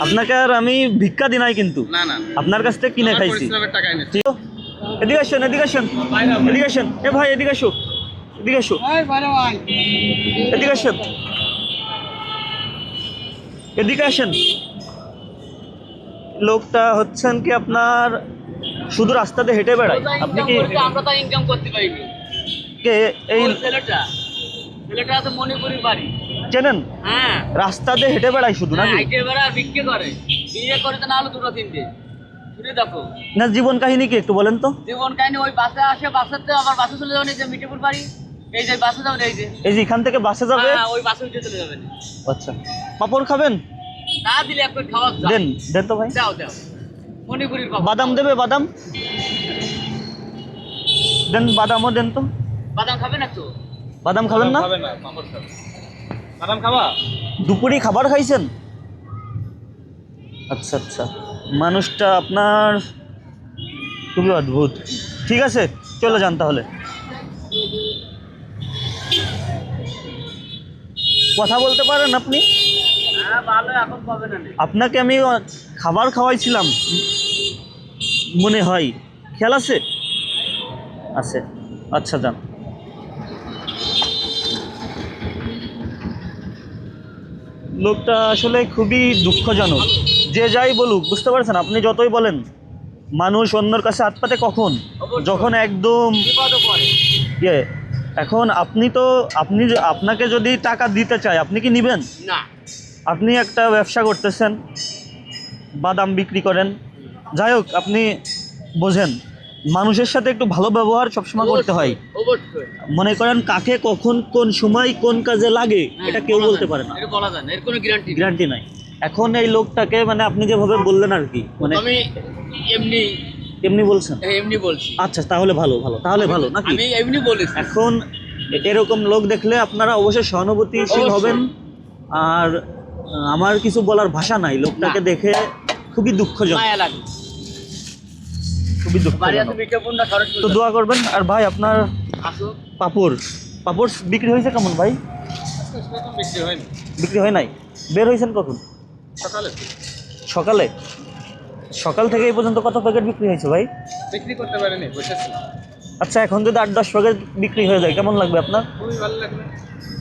আপনাকে আর আমি ভিক্ষা দিই নাই, কিন্তু না না আপনার কাছ থেকে কিনে খাইছি। ঠিক। এদিকে আসেন, এদিকে আসেন, এদিকে আসেন। এ ভাই এদিকে আসো, এদিকে আসো, এদিকে আসেন, এদিকে আসেন। লোকটা হচ্ছেন কি আপনার শুধু রাস্তাতে হেঁটে বেড়ায়, আপনি কি আমরা তো ইনকাম করতে পারি কে এই ছেলেটা তো মণিপুরের বাড়ি চেনেন? হ্যাঁ রাস্তাতে হেঁটে বেড়ায় শুধু নাকি? আইটে বেড়া বিক্রি করে বিয়ে করে তো না হলো দুটো তিনটে শুনে দেখো না, জীবন কাহিনী কি একটু বলেন তো। জীবন কাহিনী ওই বাসে আসে, বাসাতে আবার বাসে চলে যাবেন, এই যে মিঠিপুর বাড়ি, এই যে বাসে যাবেন, এই যে এখান থেকে বাসে যাবে। হ্যাঁ ওই বাসে উঠে চলে যাবেন। আচ্ছা, পাপড় খাবেন? না দিলে এক প্লেট খাওয়া দেন, দেন তো ভাই। দাও দাও মণিপুরের পাপড়। বাদাম দেবে? বাদাম দেন, বাদামও দেন তো। বাদাম খাবে না তো? বাদাম খাবেন না? বাদাম খাবা? দুপুরে খাবার খাইছেন? আচ্ছা আচ্ছা, মানুষটা আপনার খুবই অদ্ভুত। ঠিক আছে, চলে যান তাহলে। কথা বলতে পারেন আপনি? হ্যাঁ ভালো, এখন পাবে না। আপনাকে আমি খাবার খাওয়াইছিলাম মনে হয়, খেয়াল আছে? আছে, আচ্ছা যান। লোকটা আসলে খুবই দুঃখজনক। যে যাই বলুক, বুঝতে পারছেন? আপনি যতই বলেন, মানুষ অন্যর কাছে হাত পাতে কখন? যখন একদম বিপদে পড়ে। ইয়ে। এখন আপনাকে যদি টাকা দিতে চায়, আপনি কি নেবেন? না। আপনি একটা ব্যবসা করতেছেন, বাদাম বিক্রি করেন, যাই হোক, আপনি বোঝেন মানুষের সাথে একটু ভালো ব্যবহার সবসময় করতে হয়। অবশ্যই। মনে করেন কাকে কখন কোন সময় কোন কাজে লাগে এটা কেউ বলতে পারে না, এটা বলা যায় না, এর কোনো গ্যারান্টি নাই। এখন এই লোকটাকে মানে আপনি যেভাবে বললেন আর কি, মানে আমি এমনি এমনি বলছেন? এমনি বলছি। আচ্ছা, তাহলে ভালো তাহলে ভালো নাকি? আমি এমনি বলেছি। এখন এরকম লোক দেখলে আপনারা অবশ্যই সহানুভূতিশীল হবেন। আর আমার কিছু বলার ভাষা নাই, লোকটাকে দেখে খুবই দুঃখজনক, মায়া লাগে। খুবই বাড়ি আছে দুঃখজনক। বিজ্ঞাপনটা খরচ তো দোয়া করবেন। আর ভাই, আপনার আসো। পাপড় বিক্রি হয়েছে কেমন ভাই? বিক্রি হয়নি। বিক্রি হয় নাই? বের হয়েছেন কখন? সকালে। সকালে? সকাল থেকে এই পর্যন্ত কত প্যাকেট বিক্রি হয়েছে ভাই? বিক্রি করতে পারিনি, বসেছি। আচ্ছা, এখন যদি 8-10 প্যাকেট বিক্রি হয়ে যায় কেমন লাগবে আপনার? খুবই ভালো লাগবে।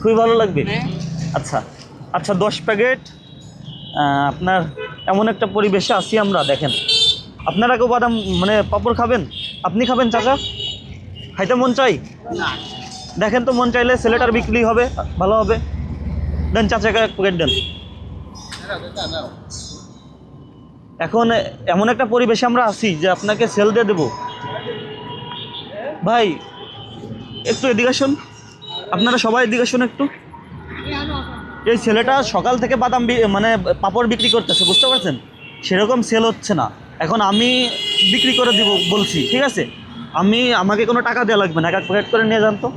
খুবই ভালো লাগবে। আচ্ছা আচ্ছা, 10 প্যাকেট। আপনার এমন একটা পরিবেশে আছি আমরা, দেখেন আপনারা কেউ বাদাম মানে পাপড় খাবেন? আপনি খাবেন চাচা? খাইতে মন চাই? না। দেখেন তো, মন চাইলে ছেলেটার বিক্রি হবে, ভালো হবে। দেন চাচাকে এক প্যাকেট দেন। এখন এমন একটা পরিবেশে আমরা আছি যে আপনাকে সেল দিয়ে দেবো। ভাই একটু এদিকে আসুন, আপনারা সবাই এদিকে আসুন একটু। এই ছেলেটা সকাল থেকে বাদাম মানে পাপড় বিক্রি করতেছে, বুঝতে পারছেন? সেরকম সেল হচ্ছে না। এখন আমি বিক্রি করে দিব বলছি, ঠিক আছে? আমাকে কোনো টাকা দেওয়া লাগবে না, এক প্যাকেট করে নিয়ে যান তো।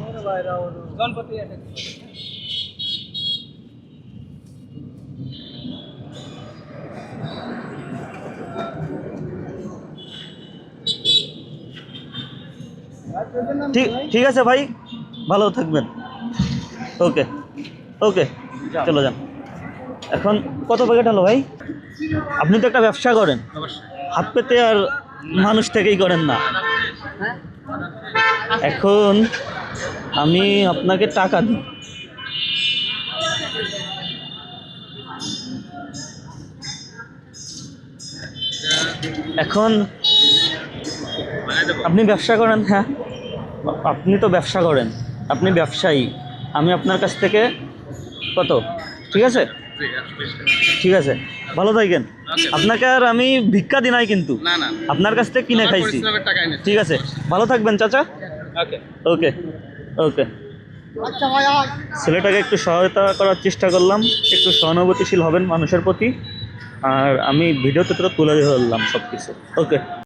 ঠিক ঠিক আছে ভাই, ভালো থাকবেন। ওকে ওকে, চলো যান। এখন কত প্যাকেট হলো ভাই? আপনি তো একটা ব্যবসা করেন, হাত পেতে আর মানুষ থেকেই করেন না। এখন আমি আপনাকে টাকা দিই, এখন আপনি ব্যবসা করেন। হ্যাঁ, আপনি তো ব্যবসা করেন, আপনি ব্যবসায়ী। আমি আপনার কাছ থেকে কত? ঠিক আছে, ঠিক আছে, ভালো থাকেন। আপনাকে আর আমি ভিক্ষা দিই নাই, কিন্তু না না আপনার কাছ থেকে কিনে খাইছি। ঠিক আছে, ভালো থাকবেন চাচা। ওকে ওকে ওকে। আচ্ছা ভাই, ছেলেটাকে একটু সহায়তা করার চেষ্টা করলাম, একটু সহানুভূতিশীল হবেন মানুষের প্রতি। আর আমি ভিডিওতে তো তুলে ধরলাম সব কিছু। ওকে।